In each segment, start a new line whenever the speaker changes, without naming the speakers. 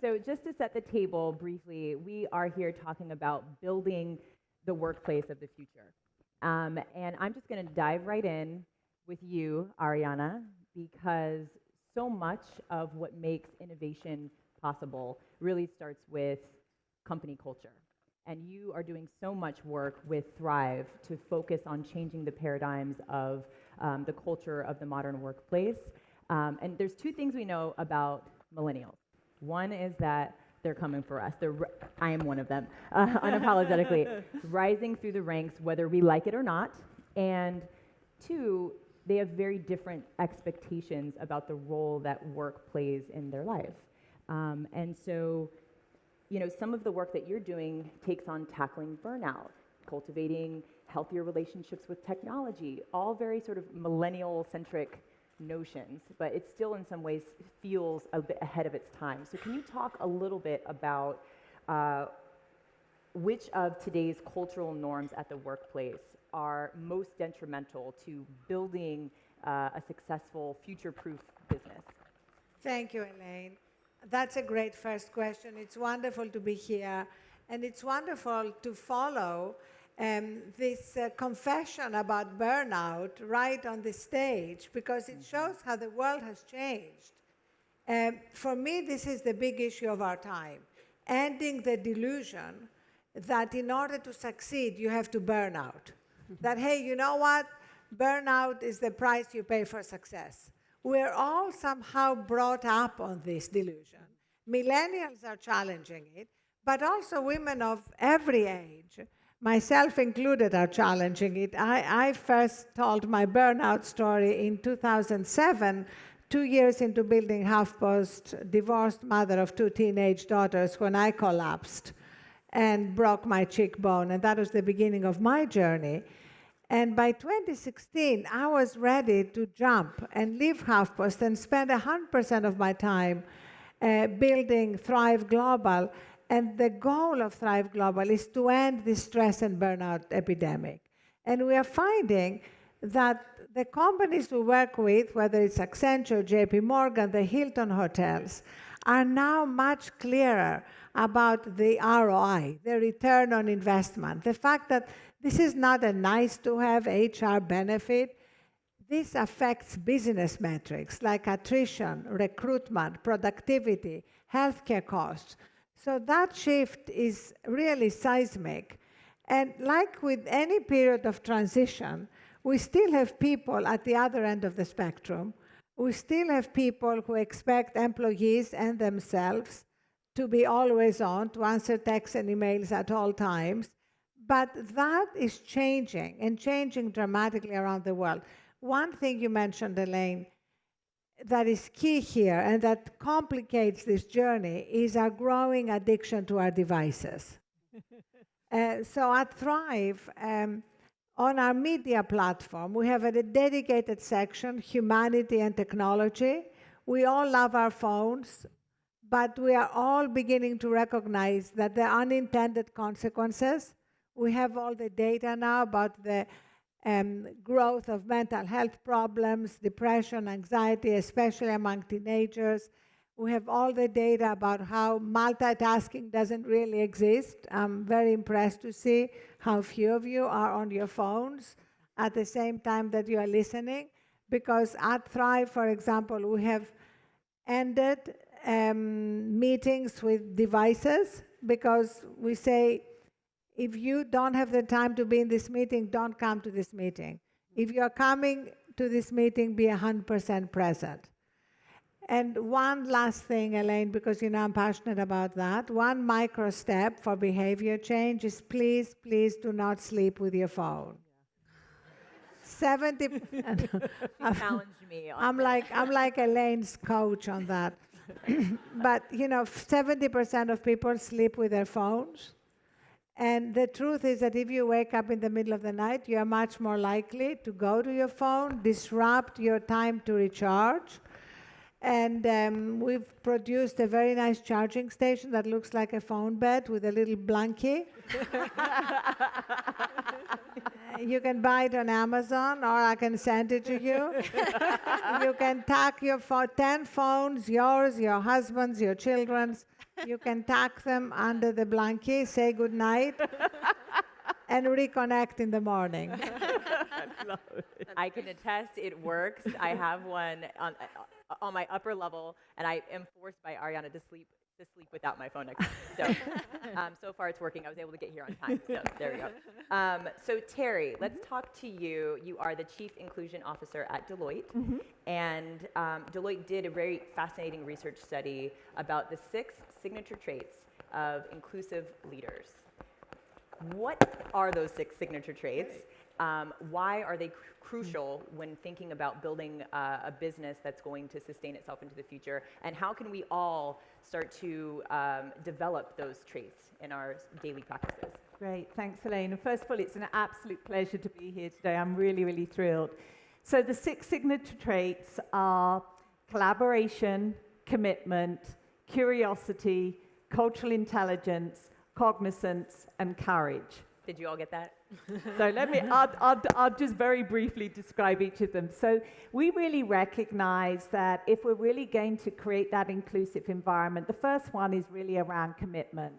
So just to set the table briefly, we are here talking about building the workplace of the future. And I'm just going to dive right in with you, Arianna, because so much of what makes innovation possible really starts with company culture. And you are doing so much work with Thrive to focus on changing the paradigms of the culture of the modern workplace. And there's two things we know about millennials. One is that they're coming for us. I am one of them, unapologetically, rising through the ranks, whether we like it or not. And two, they have very different expectations about the role that work plays in their life. And so, some of the work that you're doing takes on tackling burnout, cultivating healthier relationships with technology, all very sort of millennial-centric notions, but it still in some ways feels a bit ahead of its time. So can you talk a little bit about which of today's cultural norms at the workplace are most detrimental to building a successful, future-proof business?
Thank you, Elaine. That's a great first question. It's wonderful to be here, and it's wonderful to follow this confession about burnout right on the stage, because it shows how the world has changed. For me, this is the big issue of our time, ending the delusion that in order to succeed, you have to burn out. That, hey, you know what? Burnout is the price you pay for success. We're all somehow brought up on this delusion. Millennials are challenging it, but also women of every age, myself included, are challenging it. I first told my burnout story in 2007, 2 years into building HuffPost, divorced mother of 2 teenage daughters, when I collapsed and broke my cheekbone, and that was the beginning of my journey. And by 2016, I was ready to jump and leave HuffPost and spend 100% of my time building Thrive Global. And the goal of Thrive Global is to end this stress and burnout epidemic. And we are finding that the companies we work with, whether it's Accenture, JP Morgan, the Hilton hotels, are now much clearer about the ROI, the return on investment. The fact that this is not a nice-to-have HR benefit. This affects business metrics like attrition, recruitment, productivity, healthcare costs. So that shift is really seismic. And like with any period of transition, we still have people at the other end of the spectrum. We still have people who expect employees and themselves to be always on, to answer texts and emails at all times. But that is changing, and changing dramatically around the world. One thing you mentioned, Elaine, that is key here and that complicates this journey is our growing addiction to our devices. So at Thrive, on our media platform, we have a dedicated section, Humanity and Technology. We all love our phones, but we are all beginning to recognize that there are unintended consequences. We have all the data now about the growth of mental health problems, depression, anxiety, especially among teenagers. We have all the data about how multitasking doesn't really exist. I'm very impressed to see how few of you are on your phones at the same time that you are listening, because at Thrive, for example, we have ended meetings with devices, because we say, if you don't have the time to be in this meeting, don't come to this meeting. If you're coming to this meeting, be 100% present. And one last thing, Elaine, because I'm passionate about that. One micro step for behavior change is please do not sleep with your phone. 70.
Challenge me.
I'm like Elaine's coach on that. But 70% of people sleep with their phones. And the truth is that if you wake up in the middle of the night, you are much more likely to go to your phone, disrupt your time to recharge. And we've produced a very nice charging station that looks like a phone bed with a little blankie. You can buy it on Amazon, or I can send it to you. You can tuck your 10 phones, yours, your husband's, your children's. You can tuck them under the blanket, say good night, and reconnect in the morning.
I can attest it works. I have one on my upper level, and I am forced by Arianna to sleep without my phone next to me. So far it's working. I was able to get here on time, so there we go. So Terri, let's talk to you. You are the Chief Inclusion Officer at Deloitte, and Deloitte did a very fascinating research study about the 6 signature traits of inclusive leaders. What are those 6 signature traits? Why are they crucial when thinking about building a business that's going to sustain itself into the future? And how can we all start to develop those traits in our daily practices?
Great, thanks, Elaine. And first of all, it's an absolute pleasure to be here today. I'm really, really thrilled. So the 6 signature traits are collaboration, commitment, curiosity, cultural intelligence, cognizance, and courage.
Did you all get that?
So I'll just very briefly describe each of them. So we really recognize that if we're really going to create that inclusive environment, the first one is really around commitment.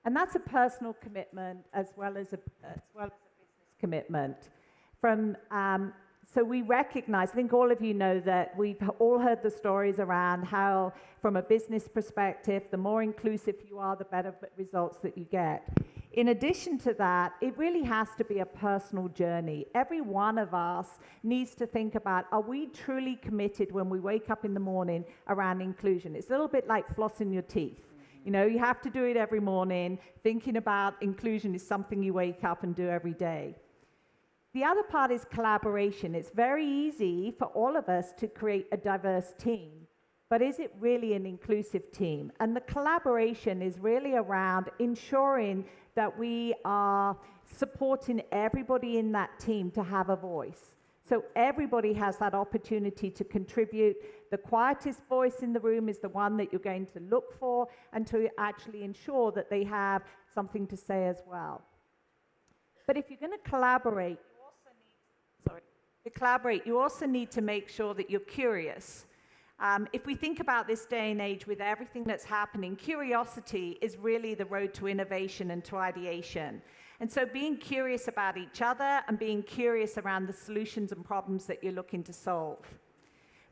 And that's a personal commitment as well as a business commitment. So we recognize, I think all of you know that we've all heard the stories around how, from a business perspective, the more inclusive you are, the better results that you get. In addition to that, it really has to be a personal journey. Every one of us needs to think about, are we truly committed when we wake up in the morning around inclusion? It's a little bit like flossing your teeth. You know, you have to do it every morning. Thinking about inclusion is something you wake up and do every day. The other part is collaboration. It's very easy for all of us to create a diverse team, but is it really an inclusive team? And the collaboration is really around ensuring that we are supporting everybody in that team to have a voice. So everybody has that opportunity to contribute. The quietest voice in the room is the one that you're going to look for, and to actually ensure that they have something to say as well. But if you're going to collaborate, you also need to make sure that you're curious. If we think about this day and age with everything that's happening, curiosity is really the road to innovation and to ideation. And so being curious about each other and being curious around the solutions and problems that you're looking to solve.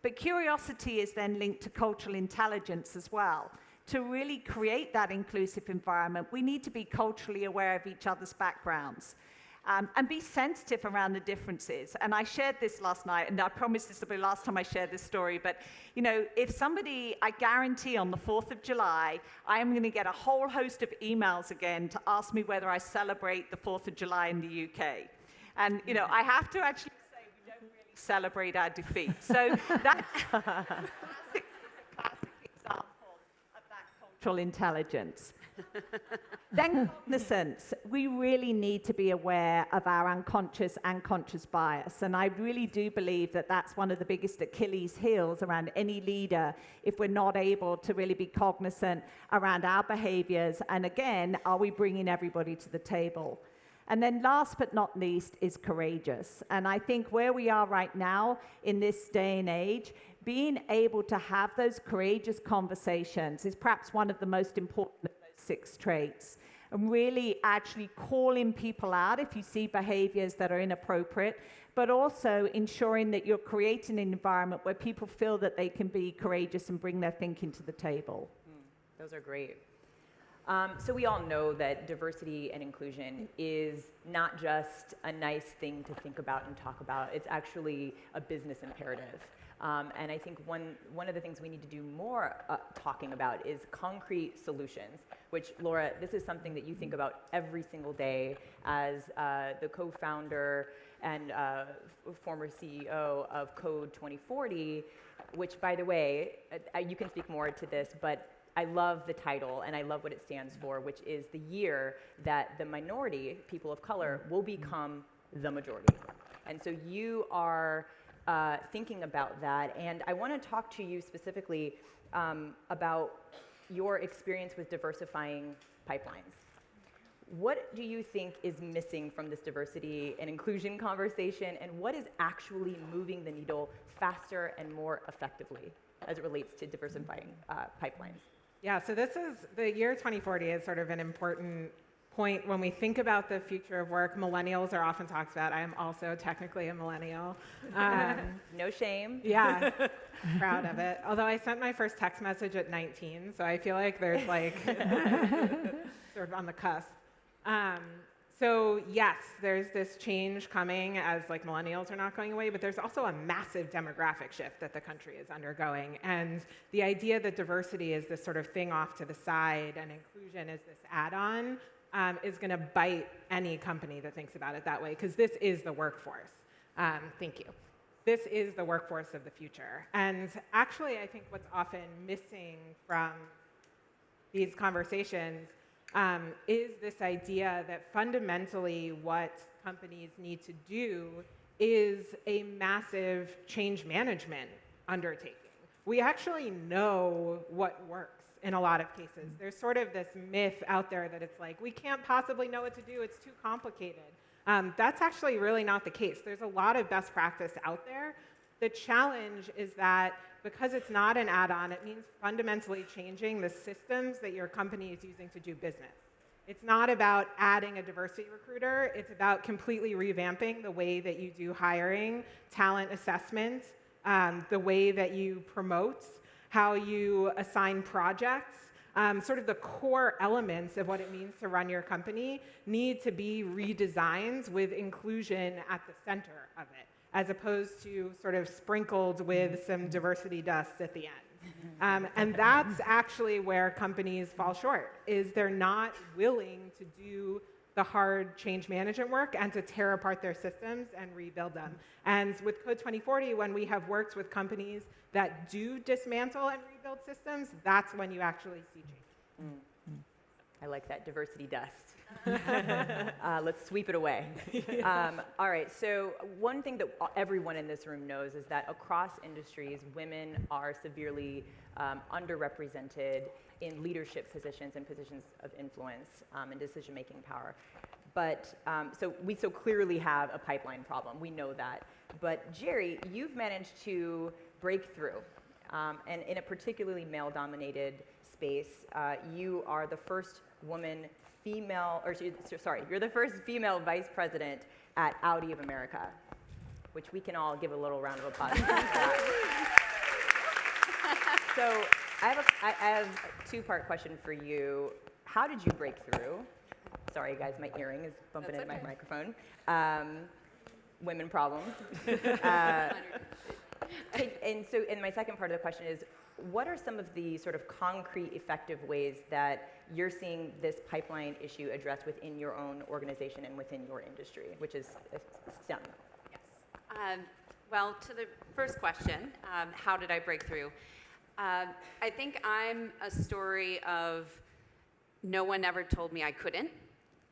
But curiosity is then linked to cultural intelligence as well. To really create that inclusive environment, we need to be culturally aware of each other's backgrounds. And be sensitive around the differences. And I shared this last night, and I promise this will be the last time I share this story, but you know, if somebody, I guarantee on the 4th of July, I am going to get a whole host of emails again to ask me whether I celebrate the 4th of July in the UK. And you know, I have to actually say we don't really celebrate our defeat. So that's a classic example of that cultural intelligence. Then cognizance. We really need to be aware of our unconscious and conscious bias. And I really do believe that that's one of the biggest Achilles heels around any leader if we're not able to really be cognizant around our behaviors. And again, are we bringing everybody to the table? And then last but not least is courageous. And I think where we are right now in this day and age, being able to have those courageous conversations is perhaps one of the most important of those 6 traits. And really actually calling people out if you see behaviors that are inappropriate, but also ensuring that you're creating an environment where people feel that they can be courageous and bring their thinking to the table.
Those are great. So we all know that diversity and inclusion is not just a nice thing to think about and talk about. It's actually a business imperative. And I think one of the things we need to do more talking about is concrete solutions, which, Laura, this is something that you think about every single day as the co-founder and former CEO of Code 2040, which, by the way, you can speak more to this, but I love the title and I love what it stands for, which is the year that the minority, people of color, will become the majority. And so you are thinking about that, and I want to talk to you specifically about your experience with diversifying pipelines. What do you think is missing from this diversity and inclusion conversation, and what is actually moving the needle faster and more effectively as it relates to diversifying pipelines?
Yeah, so this is, the year 2040 is sort of an important point when we think about the future of work. Millennials are often talked about. I am also technically a millennial.
No shame.
Yeah, proud of it. Although I sent my first text message at 19, so I feel like there's like sort of on the cusp. So yes, there's this change coming as like millennials are not going away, but there's also a massive demographic shift that the country is undergoing. And the idea that diversity is this sort of thing off to the side and inclusion is this add-on is going to bite any company that thinks about it that way, because this is the workforce. Thank you. This is the workforce of the future. And actually, I think what's often missing from these conversations is this idea that fundamentally what companies need to do is a massive change management undertaking. We actually know what works in a lot of cases. There's sort of this myth out there that it's like, we can't possibly know what to do, it's too complicated. That's actually really not the case. There's a lot of best practice out there. The challenge is that because it's not an add-on, it means fundamentally changing the systems that your company is using to do business. It's not about adding a diversity recruiter. It's about completely revamping the way that you do hiring, talent assessment, the way that you promote, how you assign projects. Sort of the core elements of what it means to run your company need to be redesigned with inclusion at the center of it, as opposed to sort of sprinkled with some diversity dust at the end. And that's actually where companies fall short, is they're not willing to do the hard change management work and to tear apart their systems and rebuild them. And with Code 2040, when we have worked with companies that do dismantle and rebuild systems, that's when you actually see change.
I like that, diversity dust. Let's sweep it away. All right, so one thing that everyone in this room knows is that across industries, women are severely underrepresented in leadership positions and positions of influence and decision-making power. But so we so clearly have a pipeline problem. We know that. But Jeri, you've managed to break through, and in a particularly male-dominated space, you are the first you're the first female vice president at Audi of America, which we can all give a little round of applause for. So I have a two-part question for you. How did you break through? Sorry, guys, my earring is bumping into my microphone. Women problems. And my second part of the question is, what are some of the sort of concrete, effective ways that you're seeing this pipeline issue addressed within your own organization and within your industry, which is STEM?
Yes. Well, to the first question, how did I break through? I think I'm a story of no one ever told me I couldn't.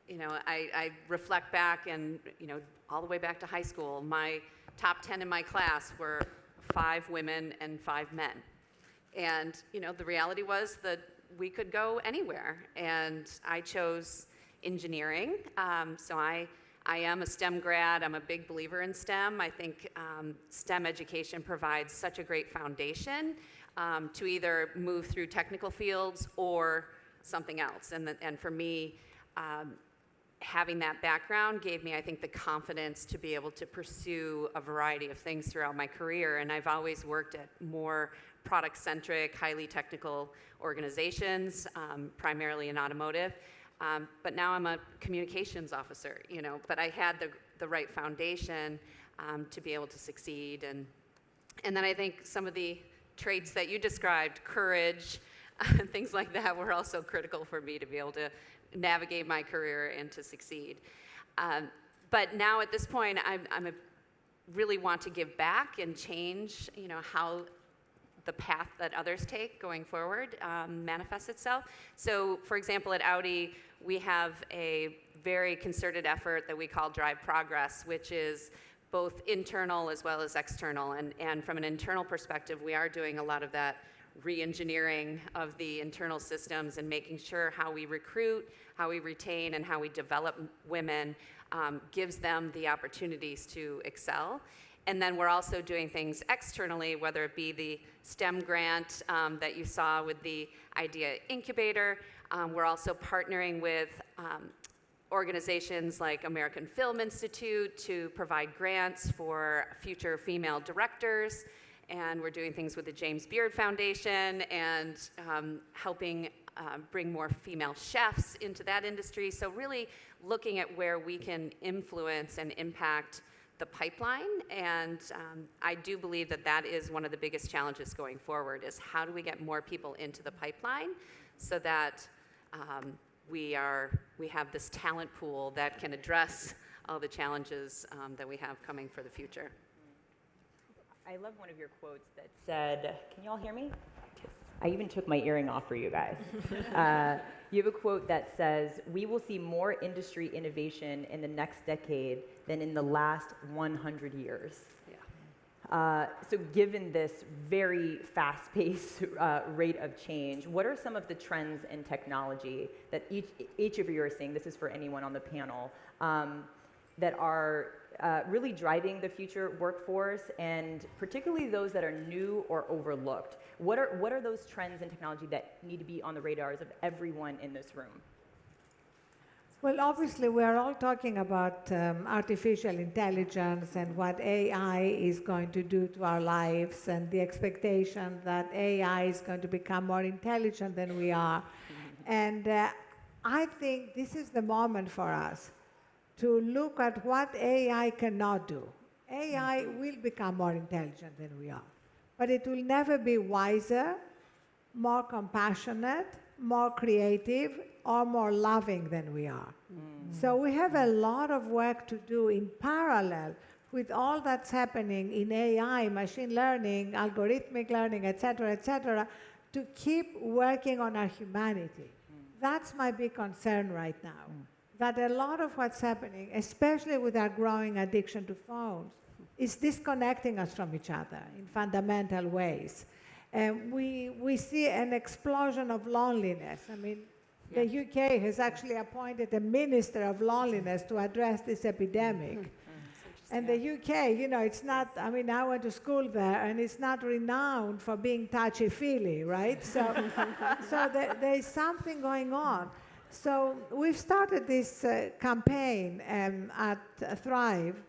You know, I reflect back and, you know, all the way back to high school, my top 10 in my class were 5 women and 5 men. And, you know, the reality was that we could go anywhere. And I chose engineering. So I am a STEM grad. I'm a big believer in STEM. I think STEM education provides such a great foundation to either move through technical fields or something else. And for me, having that background gave me, I think, the confidence to be able to pursue a variety of things throughout my career. And I've always worked at more product-centric, highly technical organizations, primarily in automotive. But now I'm a communications officer, you know. But I had the right foundation to be able to succeed. And then I think some of the traits that you described, courage, things like that, were also critical for me to be able to navigate my career and to succeed. But now at this point, I really want to give back and change, you know, how the path that others take going forward manifests itself. So, for example, at Audi, we have a very concerted effort that we call Drive Progress, which is both internal as well as external. And from an internal perspective, we are doing a lot of that re-engineering of the internal systems and making sure how we recruit, how we retain, and how we develop women gives them the opportunities to excel. And then we're also doing things externally, whether it be the STEM grant that you saw with the Idea Incubator. We're also partnering with organizations like American Film Institute to provide grants for future female directors. And we're doing things with the James Beard Foundation and helping bring more female chefs into that industry. So really looking at where we can influence and impact the pipeline. And I do believe that that is one of the biggest challenges going forward, is how do we get more people into the pipeline so that we have this talent pool that can address all the challenges that we have coming for the future.
I love one of your quotes that said, can you all hear me? I even took my earring off for you guys. You have a quote that says, "We will see more industry innovation in the next decade than in the last 100 years."
Yeah.
So given this very fast-paced rate of change, what are some of the trends in technology that each of you are seeing, this is for anyone on the panel, that are really driving the future workforce, and particularly those that are new or overlooked? What are those trends in technology that need to be on the radars of everyone in this room?
Well, obviously, we're all talking about artificial intelligence and what AI is going to do to our lives, and the expectation that AI is going to become more intelligent than we are. And I think this is the moment for us to look at what AI cannot do. AI will become more intelligent than we are, but it will never be wiser, more compassionate, more creative, or more loving than we are. So we have a lot of work to do in parallel with all that's happening in AI, machine learning, algorithmic learning, et cetera, to keep working on our humanity. That's my big concern right now, that a lot of what's happening, especially with our growing addiction to phones, is disconnecting us from each other in fundamental ways. And we see an explosion of loneliness. I mean, the UK has actually appointed a minister of loneliness to address this epidemic. And the UK, you know, it's not, I mean, I went to school there, and it's not renowned for being touchy-feely, right? So there is something going on. So we've started this campaign at Thrive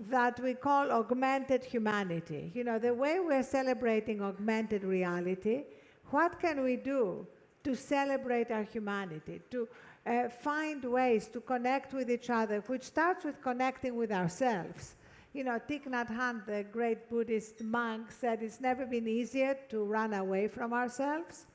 that we call augmented humanity. You know, the way we're celebrating augmented reality, what can we do to celebrate our humanity, to find ways to connect with each other, which starts with connecting with ourselves. You know, Thich Nhat Hanh, the great Buddhist monk, said it's never been easier to run away from ourselves.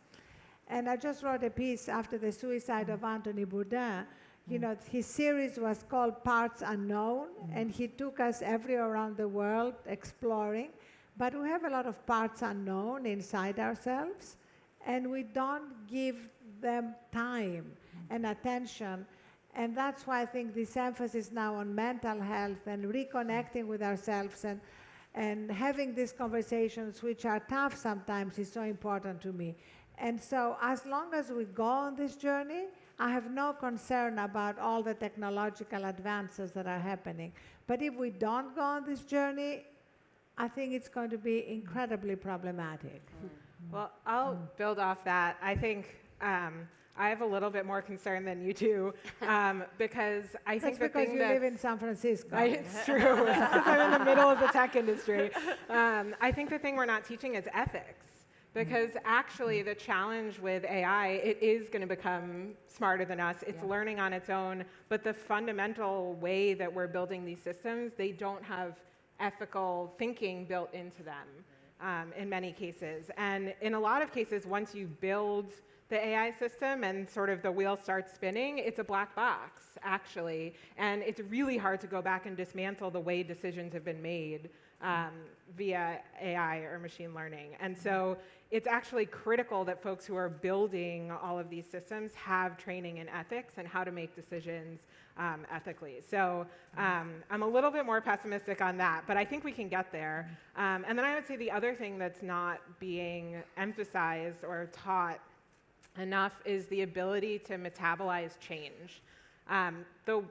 And I just wrote a piece after the suicide of Anthony Bourdain. You know, his series was called Parts Unknown, and he took us everywhere around the world exploring. But we have a lot of parts unknown inside ourselves, and we don't give them time and attention. And that's why I think this emphasis now on mental health and reconnecting with ourselves and having these conversations, which are tough sometimes, is so important to me. And so as long as we go on this journey, I have no concern about all the technological advances that are happening. But if we don't go on this journey, I think it's going to be incredibly problematic.
Well, I'll build off that. I think I have a little bit more concern than you do, because I think the
because
thing
you live in San Francisco.
It's true, because I'm in the middle of the tech industry. I think the thing we're not teaching is ethics, because actually the challenge with AI, it is going to become smarter than us. It's learning on its own, but the fundamental way that we're building these systems, they don't have ethical thinking built into them in many cases. And in a lot of cases, once you build the AI system and sort of the wheel starts spinning, it's a black box, actually. And it's really hard to go back and dismantle the way decisions have been made via AI or machine learning. And so it's actually critical that folks who are building all of these systems have training in ethics and how to make decisions ethically. So I'm a little bit more pessimistic on that, but I think we can get there. And then I would say the other thing that's not being emphasized or taught enough is the ability to metabolize change. The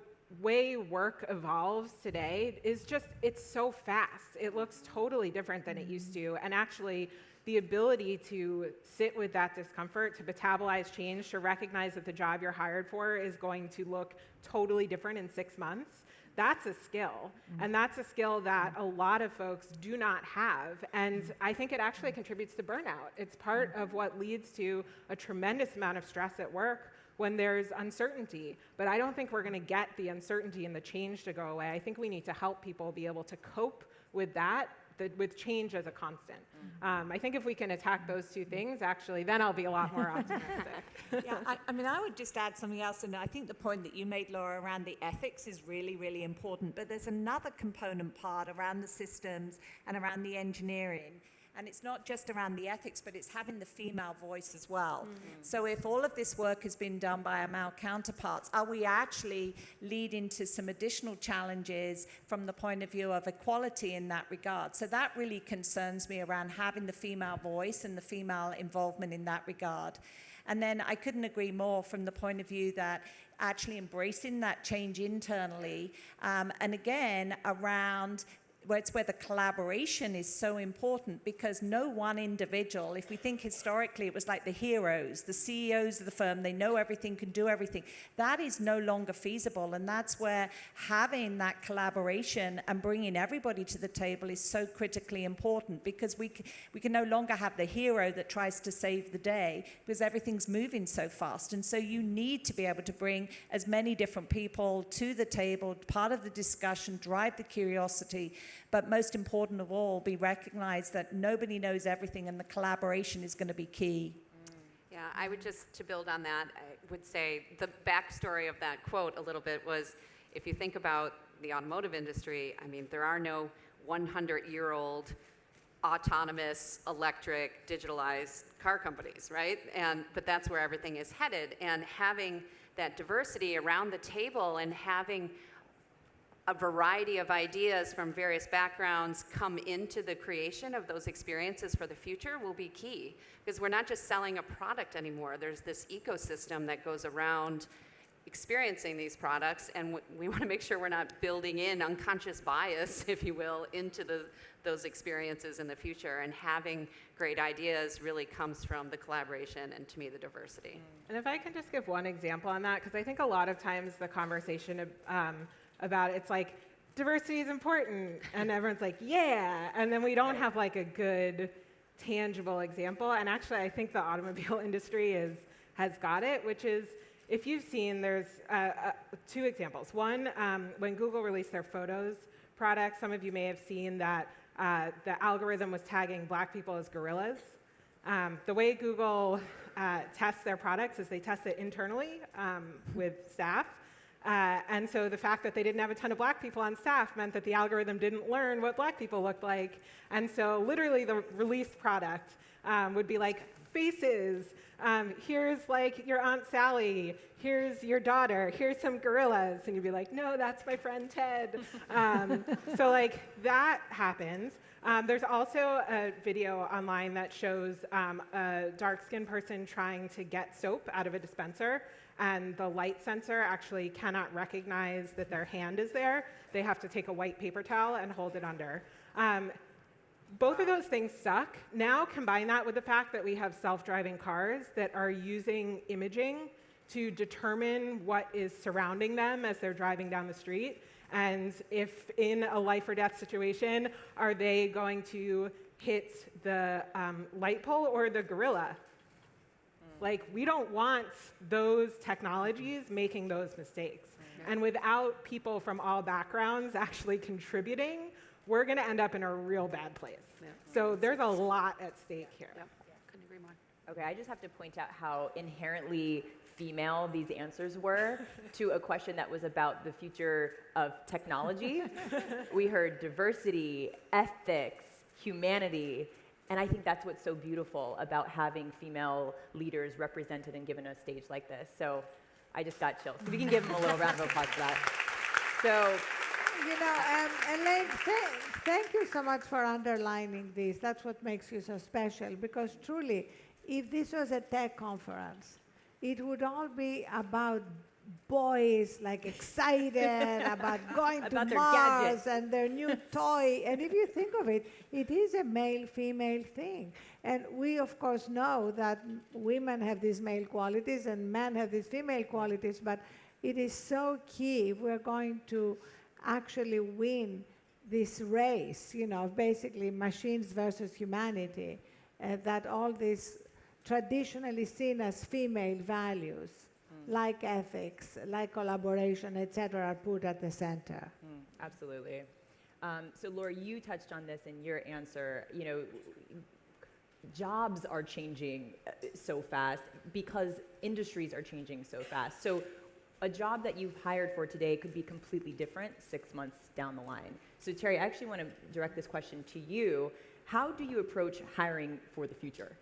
way work evolves today is just, it's so fast. It looks totally different than it used to. And actually, the ability to sit with that discomfort, to metabolize change, to recognize that the job you're hired for is going to look totally different in 6 months, that's a skill. And that's a skill that a lot of folks do not have. And I think it actually contributes to burnout. It's part of what leads to a tremendous amount of stress at work when there's uncertainty. But I don't think we're going to get the uncertainty and the change to go away. I think we need to help people be able to cope with that, with change as a constant. I think if we can attack those two things, actually, then I'll be a lot more optimistic.
Yeah, I mean, I would just add something else, and I think the point that you made, Laura, around the ethics is really, really important. But there's another component part around the systems and around the engineering. And it's not just around the ethics, but it's having the female voice as well. So if all of this work has been done by our male counterparts, are we actually leading to some additional challenges from the point of view of equality in that regard? So that really concerns me around having the female voice and the female involvement in that regard. And then I couldn't agree more from the point of view that actually embracing that change internally, and again, around where the collaboration is so important, because no one individual, if we think historically, it was like the heroes, the CEOs of the firm, they know everything, can do everything. That is no longer feasible, and that's where having that collaboration and bringing everybody to the table is so critically important, because we can no longer have the hero that tries to save the day, because everything's moving so fast. And so you need to be able to bring as many different people to the table, part of the discussion, drive the curiosity, but most important of all, be recognized that nobody knows everything and the collaboration is going to be key.
Yeah, I would just, to build on that, I would say the backstory of that quote a little bit was, if you think about the automotive industry, I mean, there are no 100-year-old autonomous, electric, digitalized car companies, right? But that's where everything is headed. And having that diversity around the table and having a variety of ideas from various backgrounds come into the creation of those experiences for the future will be key, because we're not just selling a product anymore. There's this ecosystem that goes around experiencing these products, and we want to make sure we're not building in unconscious bias, if you will, into those experiences in the future. And having great ideas really comes from the collaboration and, to me, the diversity.
And if I can just give one example on that, because I think a lot of times the conversation about it's like, diversity is important, and everyone's like, yeah, and then we don't have like a good tangible example. And actually, I think the automobile industry has got it, which is, if you've seen, there's two examples. One, when Google released their Photos product, some of you may have seen that the algorithm was tagging Black people as gorillas. The way Google tests their products is they test it internally with staff. And so the fact that they didn't have a ton of Black people on staff meant that the algorithm didn't learn what Black people looked like. And so literally the released product would be like, faces, here's like your Aunt Sally, here's your daughter, here's some gorillas. And you'd be like, no, that's my friend Ted. So like that happens. There's also a video online that shows a dark-skinned person trying to get soap out of a dispenser, and the light sensor actually cannot recognize that their hand is there. They have to take a white paper towel and hold it under. Both of those things suck. Now combine that with the fact that we have self-driving cars that are using imaging to determine what is surrounding them as they're driving down the street. And if in a life or death situation, are they going to hit the light pole or the gorilla? Like, we don't want those technologies making those mistakes. And without people from all backgrounds actually contributing, we're going to end up in a real bad place. So there's a lot at stake here.
Couldn't agree more.
Okay, I just have to point out how inherently female these answers were to a question that was about the future of technology. We heard diversity, ethics, humanity, And I think that's what's so beautiful about having female leaders represented and given a stage like this. So I just got chills. So we can give them a little round of applause for that. So,
Elaine, thank you so much for underlining this. That's what makes you so special, because truly, if this was a tech conference, it would all be about boys like excited about going to Mars and their new toy. And if you think of it, it is a male-female thing. And we, of course, know that women have these male qualities and men have these female qualities, but it is so key if we're going to actually win this race, basically machines versus humanity, that all these traditionally seen as female values, like ethics, like collaboration, etc., are put at the center.
Absolutely. So Laura, you touched on this in your answer. Jobs are changing so fast because industries are changing so fast. So a job that you've hired for today could be completely different 6 months down the line. So Terri, I actually want to direct this question to you. How do you approach hiring for the future?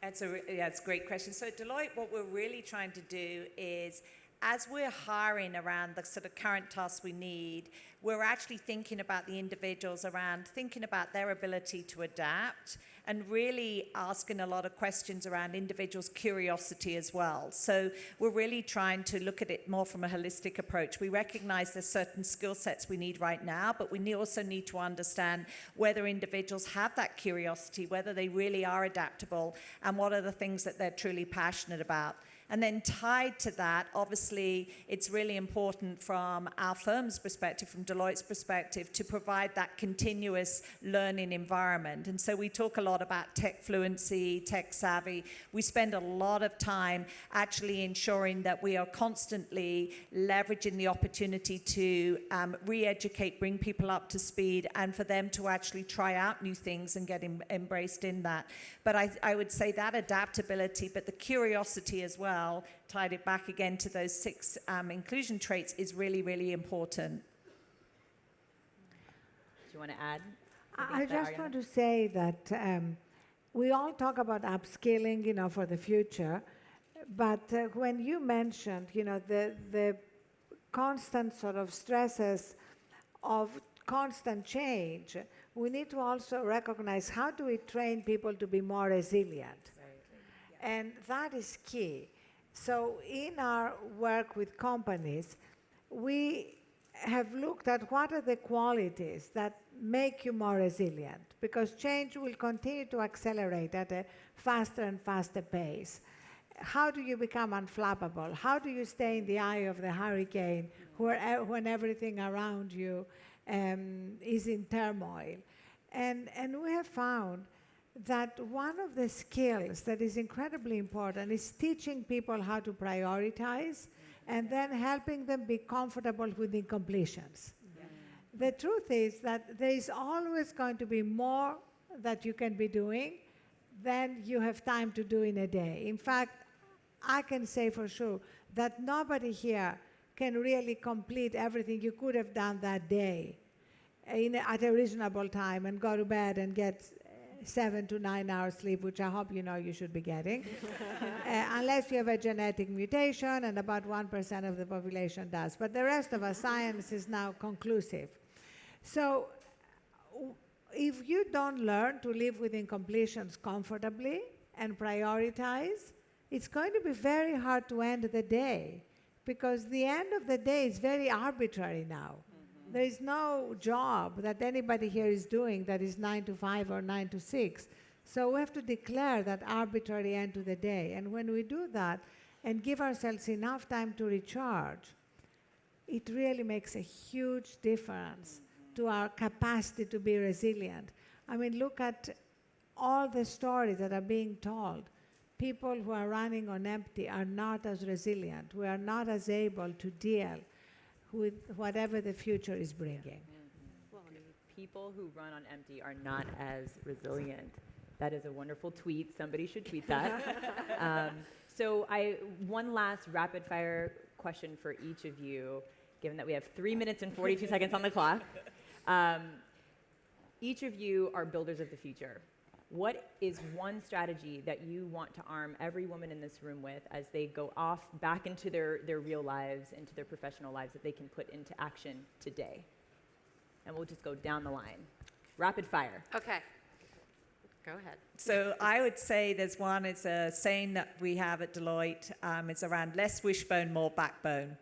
That's a great question. So at Deloitte, what we're really trying to do is, as we're hiring around the sort of current tasks we need, we're actually thinking about the individuals around, thinking about their ability to adapt, and really asking a lot of questions around individuals' curiosity as well. So we're really trying to look at it more from a holistic approach. We recognize there's certain skill sets we need right now, but we also need to understand whether individuals have that curiosity, whether they really are adaptable, and what are the things that they're truly passionate about. And then tied to that, obviously, it's really important from our firm's perspective, from Deloitte's perspective, to provide that continuous learning environment. And so we talk a lot about tech fluency, tech savvy. We spend a lot of time actually ensuring that we are constantly leveraging the opportunity to re-educate, bring people up to speed, and for them to actually try out new things and get embraced in that. But I would say that adaptability, but the curiosity as well, tied it back again to those 6 inclusion traits, is really, really important.
Do you want to add?
I just want to say that we all talk about upskilling, for the future, but when you mentioned, the constant sort of stresses of constant change, we need to also recognize how do we train people to be more resilient. And that is key. So in our work with companies, we have looked at what are the qualities that make you more resilient, because change will continue to accelerate at a faster and faster pace. How do you become unflappable? How do you stay in the eye of the hurricane when everything around you is in turmoil? And we have found that one of the skills that is incredibly important is teaching people how to prioritize and then helping them be comfortable with incompletions. The truth is that there is always going to be more that you can be doing than you have time to do in a day. In fact, I can say for sure that nobody here can really complete everything you could have done that day at a reasonable time and go to bed and get 7 to 9 hours sleep, which I hope you should be getting, unless you have a genetic mutation, and about 1% of the population does. But the rest of us, science is now conclusive. So if you don't learn to live with incompletions comfortably and prioritize, it's going to be very hard to end the day, because the end of the day is very arbitrary now. There is no job that anybody here is doing that is 9 to 5 or 9 to 6. So we have to declare that arbitrary end to the day. And when we do that and give ourselves enough time to recharge, it really makes a huge difference to our capacity to be resilient. I mean, look at all the stories that are being told. People who are running on empty are not as resilient. We are not as able to deal with whatever the future is bringing.
People who run on empty are not as resilient. That is a wonderful tweet. Somebody should tweet that. So one last rapid fire question for each of you, given that we have 3 minutes and 42 seconds on the clock. Each of you are builders of the future. what is one strategy that you want to arm every woman in this room with as they go off back into their real lives, into their professional lives, that they can put into action today? And we'll just go down the line. Rapid fire.
Okay. Go ahead.
So I would say there's one, it's a saying that we have at Deloitte. It's around less wishbone, more backbone.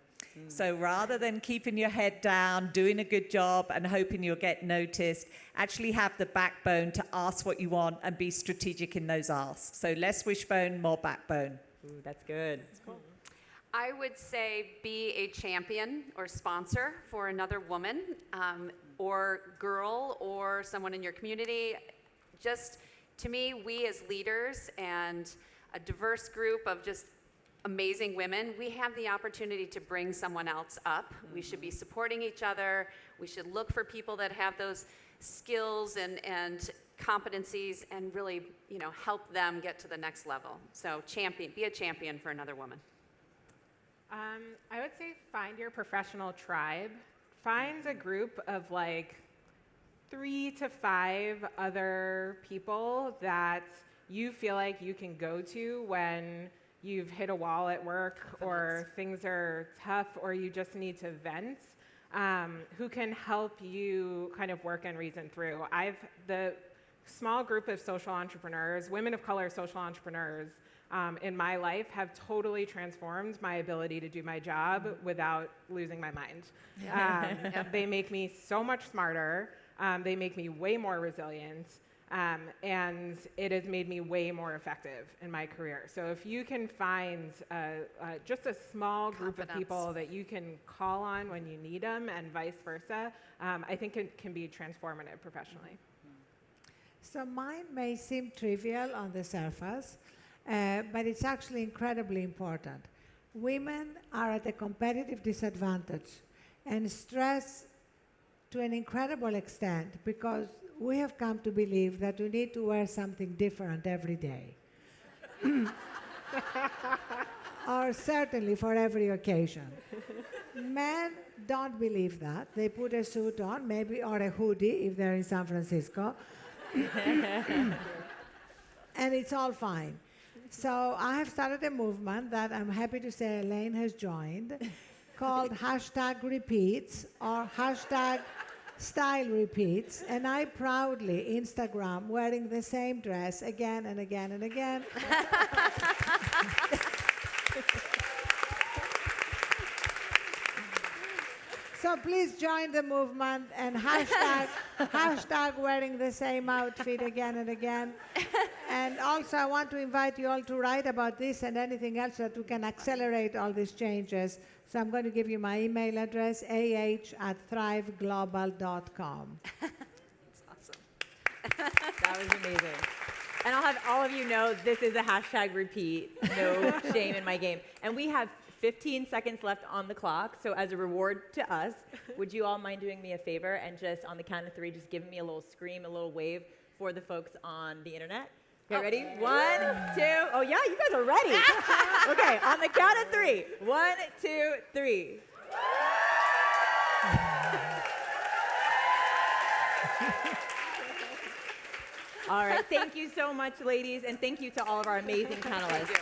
So rather than keeping your head down, doing a good job and hoping you'll get noticed, actually have the backbone to ask what you want and be strategic in those asks. So less wishbone, more backbone.
Ooh, that's good. That's cool.
I would say be a champion or sponsor for another woman or girl or someone in your community. Just, to me, we as leaders and a diverse group of just amazing women, we have the opportunity to bring someone else up. We should be supporting each other. We should look for people that have those skills and competencies and really, help them get to the next level. So be a champion for another woman.
I would say find your professional tribe. Find a group of 3 to 5 other people that you feel like you can go to when you've hit a wall at work or things are tough or you just need to vent, who can help you kind of work and reason through. The small group of social entrepreneurs, women of color social entrepreneurs in my life have totally transformed my ability to do my job without losing my mind. They make me so much smarter. They make me way more resilient. And it has made me way more effective in my career. So if you can find just a small group of people that you can call on when you need them and vice versa, I think it can be transformative professionally.
So mine may seem trivial on the surface, but it's actually incredibly important. Women are at a competitive disadvantage and stress to an incredible extent because we have come to believe that we need to wear something different every day. Or certainly for every occasion. Men don't believe that. They put a suit on, maybe, or a hoodie if they're in San Francisco. And it's all fine. So I have started a movement that I'm happy to say Elaine has joined called #repeats or #style repeats, and I proudly Instagram wearing the same dress again and again and again. So please join the movement and hashtag wearing the same outfit again and again. And also I want to invite you all to write about this and anything else that we can accelerate all these changes. So I'm going to give you my email address, ah@thriveglobal.com.
That's awesome.
That was amazing. And I'll have all of you know this is a #repeat. No shame in my game. And we have 15 seconds left on the clock. So as a reward to us, would you all mind doing me a favor and just on the count of 3, just giving me a little scream, a little wave for the folks on the internet? Okay, ready? 1, 2. Oh yeah, you guys are ready. Okay, on the count of 3. 1, 2, 3. All right, thank you so much, ladies, and thank you to all of our amazing panelists.